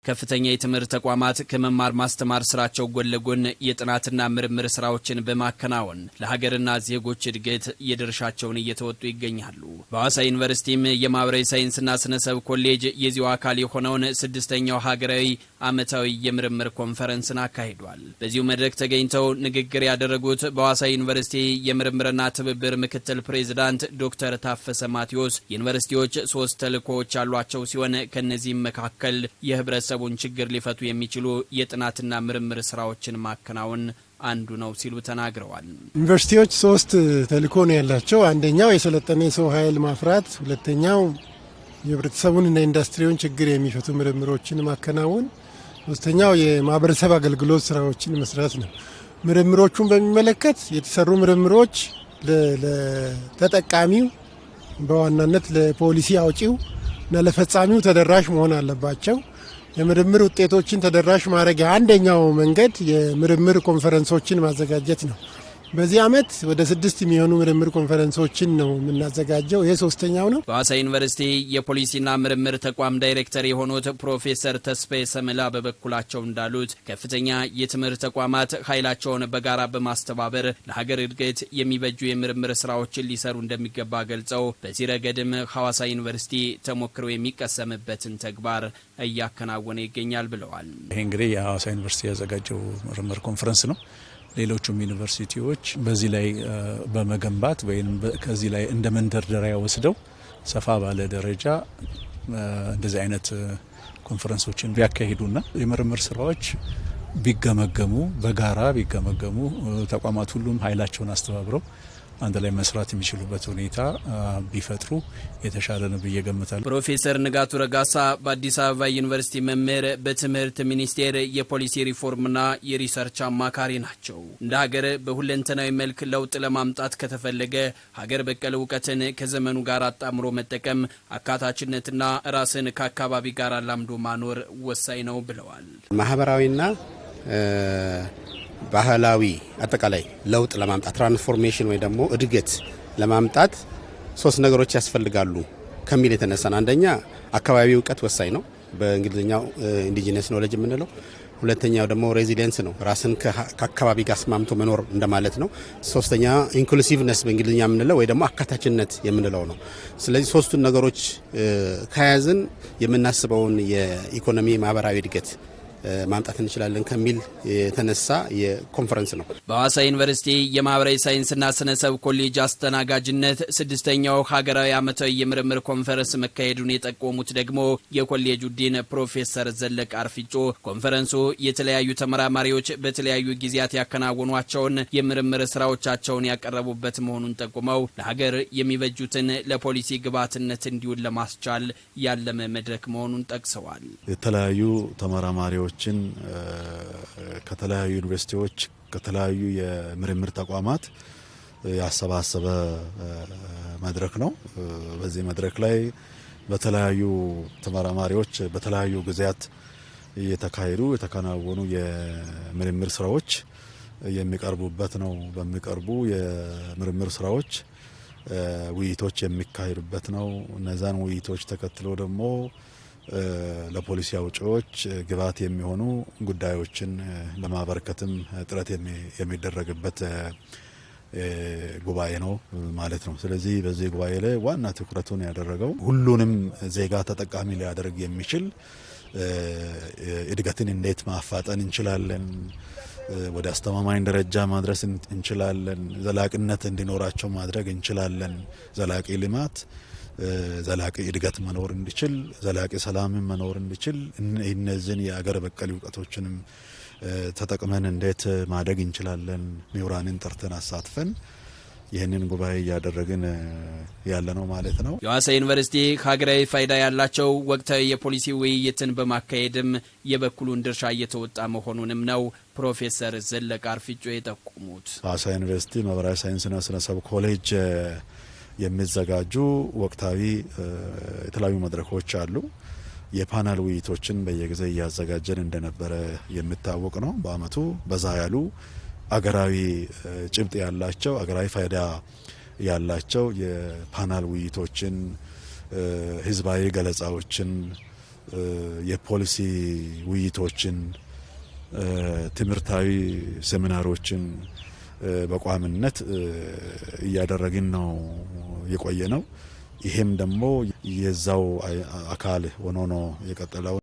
ከፍተኛ የትምህርት ተቋማት ከመማር ማስተማር ስራቸው ጎን ለጎን የጥናትና ምርምር ስራዎችን በማከናወን ለሀገርና ዜጎች እድገት የድርሻቸውን እየተወጡ ይገኛሉ። በሐዋሳ ዩኒቨርሲቲም የማህበራዊ ሳይንስና ስነሰብ ኮሌጅ የዚሁ አካል የሆነውን ስድስተኛው ሀገራዊ ዓመታዊ የምርምር ኮንፈረንስን አካሂዷል። በዚሁ መድረክ ተገኝተው ንግግር ያደረጉት በሐዋሳ ዩኒቨርሲቲ የምርምርና ትብብር ምክትል ፕሬዝዳንት ዶክተር ታፈሰ ማቴዎስ ዩኒቨርሲቲዎች 3 ተልዕኮዎች ያሏቸው ሲሆን ከነዚህም መካከል የህብረት ሰቡን ችግር ሊፈቱ የሚችሉ የጥናትና ምርምር ስራዎችን ማከናወን አንዱ ነው ሲሉ ተናግረዋል። ዩኒቨርሲቲዎች 3 ተልዕኮ ነው ያላቸው። አንደኛው የሰለጠነ ሰው ኃይል ማፍራት፣ ሁለተኛው የህብረተሰቡንና ኢንዱስትሪውን ችግር የሚፈቱ ምርምሮችን ማከናወን፣ ሶስተኛው የማህበረሰብ አገልግሎት ስራዎችን መስራት ነው። ምርምሮቹን በሚመለከት የተሰሩ ምርምሮች ለተጠቃሚው በዋናነት ለፖሊሲ አውጪው እና ለፈጻሚው ተደራሽ መሆን አለባቸው። የምርምር ውጤቶችን ተደራሽ ማድረግ አንደኛው መንገድ የምርምር ኮንፈረንሶችን ማዘጋጀት ነው። በዚህ አመት ወደ 6 የሚሆኑ ምርምር ኮንፈረንሶችን ነው የምናዘጋጀው። ይሄ ሶስተኛው ነው። በሐዋሳ ዩኒቨርሲቲ የፖሊሲና ምርምር ተቋም ዳይሬክተር የሆኑት ፕሮፌሰር ተስፋዬ ሰመላ በበኩላቸው እንዳሉት ከፍተኛ የትምህርት ተቋማት ኃይላቸውን በጋራ በማስተባበር ለሀገር እድገት የሚበጁ የምርምር ስራዎችን ሊሰሩ እንደሚገባ ገልጸው በዚህ ረገድም ሐዋሳ ዩኒቨርሲቲ ተሞክሮ የሚቀሰምበትን ተግባር እያከናወነ ይገኛል ብለዋል። ይሄ እንግዲህ የሐዋሳ ዩኒቨርሲቲ ያዘጋጀው ምርምር ኮንፈረንስ ነው። ሌሎችም ዩኒቨርሲቲዎች በዚህ ላይ በመገንባት ወይም ከዚህ ላይ እንደ መንደርደሪያ ወስደው ሰፋ ባለ ደረጃ እንደዚህ አይነት ኮንፈረንሶችን ቢያካሂዱና የምርምር ስራዎች ቢገመገሙ በጋራ ቢገመገሙ ተቋማት ሁሉም ኃይላቸውን አስተባብረው አንድ ላይ መስራት የሚችሉበት ሁኔታ ቢፈጥሩ የተሻለ ነው ብዬ ገምታለሁ። ፕሮፌሰር ንጋቱ ረጋሳ በአዲስ አበባ ዩኒቨርሲቲ መምህር፣ በትምህርት ሚኒስቴር የፖሊሲ ሪፎርምና የሪሰርች አማካሪ ናቸው። እንደ ሀገር በሁለንተናዊ መልክ ለውጥ ለማምጣት ከተፈለገ ሀገር በቀል እውቀትን ከዘመኑ ጋር አጣምሮ መጠቀም፣ አካታችነትና ራስን ከአካባቢ ጋር አላምዶ ማኖር ወሳኝ ነው ብለዋል። ማህበራዊና ባህላዊ አጠቃላይ ለውጥ ለማምጣት ትራንስፎርሜሽን ወይ ደግሞ እድገት ለማምጣት 3 ነገሮች ያስፈልጋሉ ከሚል የተነሳን አንደኛ አካባቢ እውቀት ወሳኝ ነው፣ በእንግሊዝኛው ኢንዲጂነስ ኖሌጅ የምንለው። ሁለተኛው ደግሞ ሬዚሊየንስ ነው፣ ራስን ከአካባቢ ጋር አስማምቶ መኖር እንደማለት ነው። ሶስተኛ ኢንክሉሲቭነስ በእንግሊዝኛ የምንለው ወይ ደግሞ አካታችነት የምንለው ነው። ስለዚህ 3ቱን ነገሮች ከያዝን የምናስበውን የኢኮኖሚ ማህበራዊ እድገት ማምጣት እንችላለን ከሚል የተነሳ የኮንፈረንስ ነው። በሐዋሳ ዩኒቨርሲቲ የማህበራዊ ሳይንስና ስነሰብ ኮሌጅ አስተናጋጅነት 6ኛው ሀገራዊ ዓመታዊ የምርምር ኮንፈረንስ መካሄዱን የጠቆሙት ደግሞ የኮሌጁ ዲን ፕሮፌሰር ዘለቀ አርፊጮ ኮንፈረንሱ የተለያዩ ተመራማሪዎች በተለያዩ ጊዜያት ያከናወኗቸውን የምርምር ስራዎቻቸውን ያቀረቡበት መሆኑን ጠቁመው ለሀገር የሚበጁትን ለፖሊሲ ግብዓትነት እንዲውል ለማስቻል ያለመ መድረክ መሆኑን ጠቅሰዋል። የተለያዩ ተመራማሪዎች ከተለያዩ ዩኒቨርሲቲዎች ከተለያዩ የምርምር ተቋማት ያሰባሰበ መድረክ ነው። በዚህ መድረክ ላይ በተለያዩ ተመራማሪዎች በተለያዩ ጊዜያት የተከናወኑ የምርምር ስራዎች የሚቀርቡበት ነው። በሚቀርቡ የምርምር ስራዎች ውይይቶች የሚካሄዱበት ነው። እነዛን ውይይቶች ተከትሎ ደግሞ ለፖሊሲ አውጪዎች ግብዓት የሚሆኑ ጉዳዮችን ለማበረከትም ጥረት የሚደረግበት ጉባኤ ነው ማለት ነው። ስለዚህ በዚህ ጉባኤ ላይ ዋና ትኩረቱን ያደረገው ሁሉንም ዜጋ ተጠቃሚ ሊያደርግ የሚችል እድገትን እንዴት ማፋጠን እንችላለን፣ ወደ አስተማማኝ ደረጃ ማድረስ እንችላለን፣ ዘላቂነት እንዲኖራቸው ማድረግ እንችላለን፣ ዘላቂ ልማት ዘላቂ እድገት መኖር እንዲችል ዘላቂ ሰላምን መኖር እንዲችል እነዚህን የአገር በቀል እውቀቶችንም ተጠቅመን እንዴት ማደግ እንችላለን ምሁራንን ጠርተን አሳትፈን ይህንን ጉባኤ እያደረግን ያለ ነው ማለት ነው። የሐዋሳ ዩኒቨርሲቲ ሀገራዊ ፋይዳ ያላቸው ወቅታዊ የፖሊሲ ውይይትን በማካሄድም የበኩሉን ድርሻ እየተወጣ መሆኑንም ነው ፕሮፌሰር ዘለቀ አርፊጮ የጠቆሙት። ሐዋሳ ዩኒቨርሲቲ ማህበራዊ ሳይንስና ስነሰብ ኮሌጅ የሚዘጋጁ ወቅታዊ የተለያዩ መድረኮች አሉ። የፓናል ውይይቶችን በየጊዜ እያዘጋጀን እንደነበረ የሚታወቅ ነው። በአመቱ በዛ ያሉ አገራዊ ጭብጥ ያላቸው አገራዊ ፋይዳ ያላቸው የፓናል ውይይቶችን ህዝባዊ ገለጻዎችን የፖሊሲ ውይይቶችን፣ ትምህርታዊ ሴሚናሮችን በቋምነት እያደረግን ነው የቆየ ነው። ይሄም ደግሞ የዛው አካል ሆኖ ነው የቀጠለው